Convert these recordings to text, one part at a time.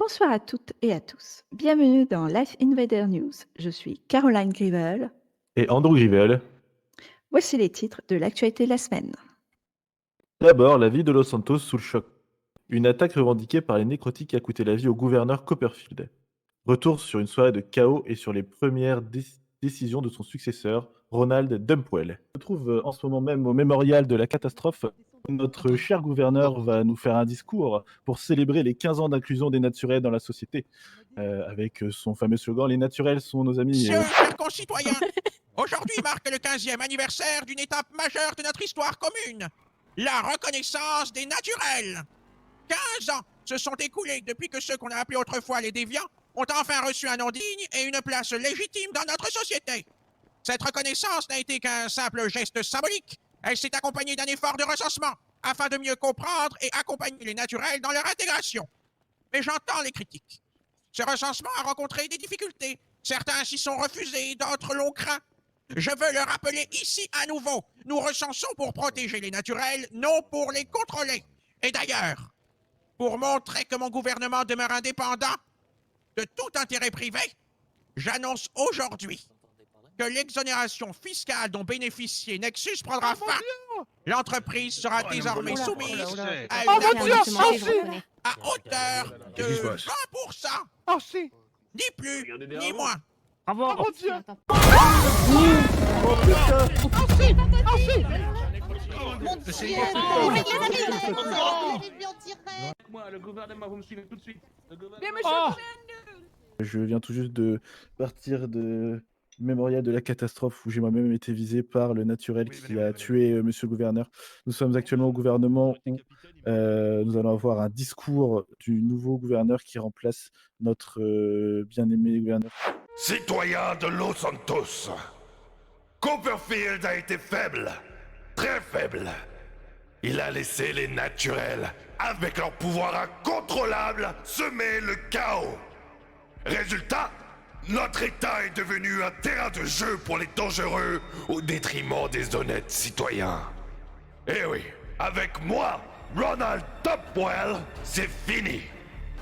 Bonsoir à toutes et à tous. Bienvenue dans Life Invader News. Je suis Caroline Grivel. Et Andrew Grivel. Voici les titres de l'actualité de la semaine. D'abord, la ville de Los Santos sous le choc. Une attaque revendiquée par les nécrotiques a coûté la vie au gouverneur Copperfield. Retour sur une soirée de chaos et sur les premières décisions de son successeur, Ronald Dumpwell. On se trouve en ce moment même au mémorial de la catastrophe. Notre cher gouverneur va nous faire un discours pour célébrer les 15 ans d'inclusion des naturels dans la société. Avec son fameux slogan « Les naturels sont nos amis ». Chers concitoyens, aujourd'hui marque le 15e anniversaire d'une étape majeure de notre histoire commune, la reconnaissance des naturels. 15 ans se sont écoulés depuis que ceux qu'on a appelés autrefois les déviants ont enfin reçu un nom digne et une place légitime dans notre société. Cette reconnaissance n'a été qu'un simple geste symbolique. Elle s'est accompagnée d'un effort de recensement afin de mieux comprendre et accompagner les naturels dans leur intégration. Mais j'entends les critiques. Ce recensement a rencontré des difficultés. Certains s'y sont refusés, d'autres l'ont craint. Je veux le rappeler ici à nouveau. Nous recensons pour protéger les naturels, non pour les contrôler. Et d'ailleurs, pour montrer que mon gouvernement demeure indépendant de tout intérêt privé, j'annonce aujourd'hui que l'exonération fiscale dont bénéficiait Nexus prendra fin. L'entreprise sera désormais soumise à une imposition à hauteur de 20%. Ni plus, ni moins. Bravo. Oh mon Dieu. Moi, le gouvernement, vous me suivez tout de suite. Je viens tout juste de partir de mémorial de la catastrophe où j'ai moi-même été visé par le naturel qui a tué monsieur le gouverneur. Nous sommes actuellement au gouvernement où nous allons avoir un discours du nouveau gouverneur qui remplace notre bien-aimé gouverneur. Citoyens de Los Santos, Copperfield a été faible, très faible. Il a laissé les naturels, avec leur pouvoir incontrôlable, semer le chaos. Résultat, notre État est devenu un terrain de jeu pour les dangereux au détriment des honnêtes citoyens. Eh oui, avec moi, Ronald Topwell, c'est fini.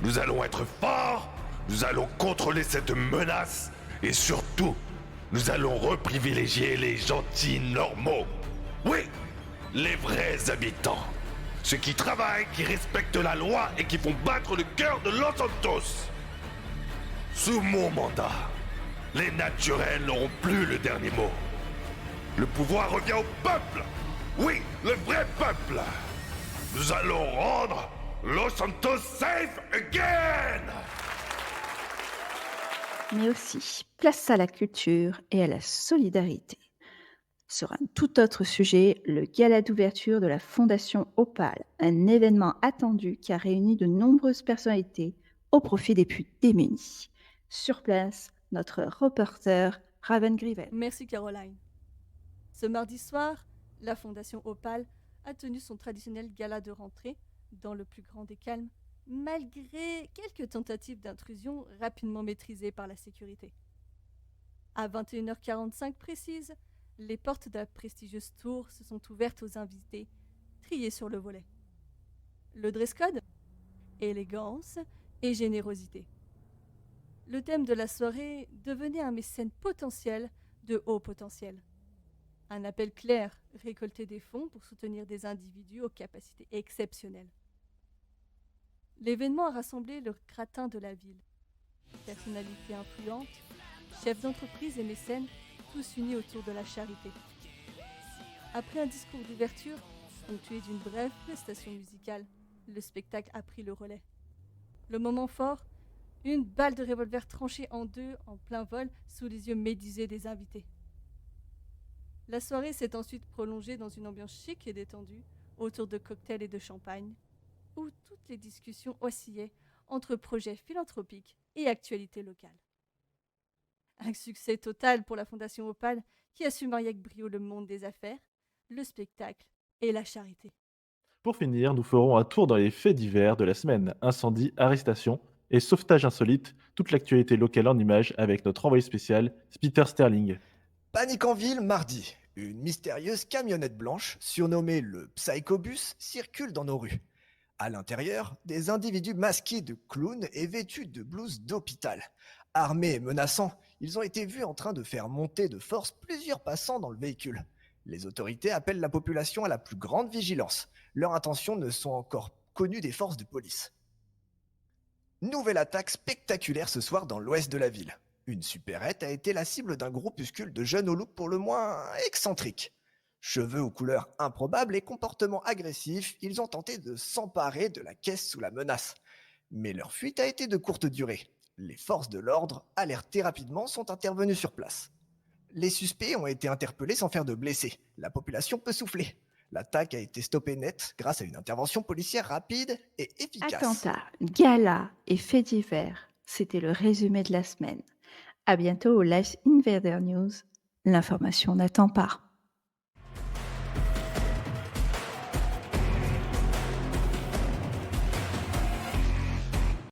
Nous allons être forts, nous allons contrôler cette menace et surtout, nous allons reprivilégier les gentils normaux. Oui, les vrais habitants. Ceux qui travaillent, qui respectent la loi et qui font battre le cœur de Los Santos. Sous mon mandat, les naturels n'auront plus le dernier mot. Le pouvoir revient au peuple. Oui, le vrai peuple. Nous allons rendre Los Santos safe again. Mais aussi, place à la culture et à la solidarité. Sur un tout autre sujet, le gala d'ouverture de la Fondation Opale, un événement attendu qui a réuni de nombreuses personnalités au profit des plus démunis. Sur place, notre reporter Raven Grivel. Merci Caroline. Ce mardi soir, la Fondation Opale a tenu son traditionnel gala de rentrée dans le plus grand des calmes, malgré quelques tentatives d'intrusion rapidement maîtrisées par la sécurité. À 21h45 précise, les portes de la prestigieuse tour se sont ouvertes aux invités, triés sur le volet. Le dress code ? Élégance et générosité. Le thème de la soirée devenait un mécène potentiel de haut potentiel. Un appel clair, récolter des fonds pour soutenir des individus aux capacités exceptionnelles. L'événement a rassemblé le gratin de la ville. Personnalités influentes, chefs d'entreprise et mécènes, tous unis autour de la charité. Après un discours d'ouverture, ponctué d'une brève prestation musicale, le spectacle a pris le relais. Le moment fort, une balle de revolver tranchée en deux en plein vol sous les yeux médusés des invités. La soirée s'est ensuite prolongée dans une ambiance chic et détendue, autour de cocktails et de champagne, où toutes les discussions oscillaient entre projets philanthropiques et actualités locales. Un succès total pour la Fondation Opale qui a su marier avec brio le monde des affaires, le spectacle et la charité. Pour finir, nous ferons un tour dans les faits divers de la semaine. Incendie, arrestation et sauvetage insolite, toute l'actualité locale en images avec notre envoyé spécial, Peter Sterling. Panique en ville mardi. Une mystérieuse camionnette blanche, surnommée le Psychobus, circule dans nos rues. À l'intérieur, des individus masqués de clowns et vêtus de blouses d'hôpital. Armés et menaçants, ils ont été vus en train de faire monter de force plusieurs passants dans le véhicule. Les autorités appellent la population à la plus grande vigilance. Leurs intentions ne sont encore connues des forces de police. Nouvelle attaque spectaculaire ce soir dans l'ouest de la ville. Une supérette a été la cible d'un groupuscule de jeunes au look pour le moins excentrique. Cheveux aux couleurs improbables et comportements agressifs, ils ont tenté de s'emparer de la caisse sous la menace. Mais leur fuite a été de courte durée. Les forces de l'ordre, alertées rapidement, sont intervenues sur place. Les suspects ont été interpellés sans faire de blessés. La population peut souffler. L'attaque a été stoppée net grâce à une intervention policière rapide et efficace. Attentats, galas et faits divers, c'était le résumé de la semaine. À bientôt au Live Invader News. L'information n'attend pas.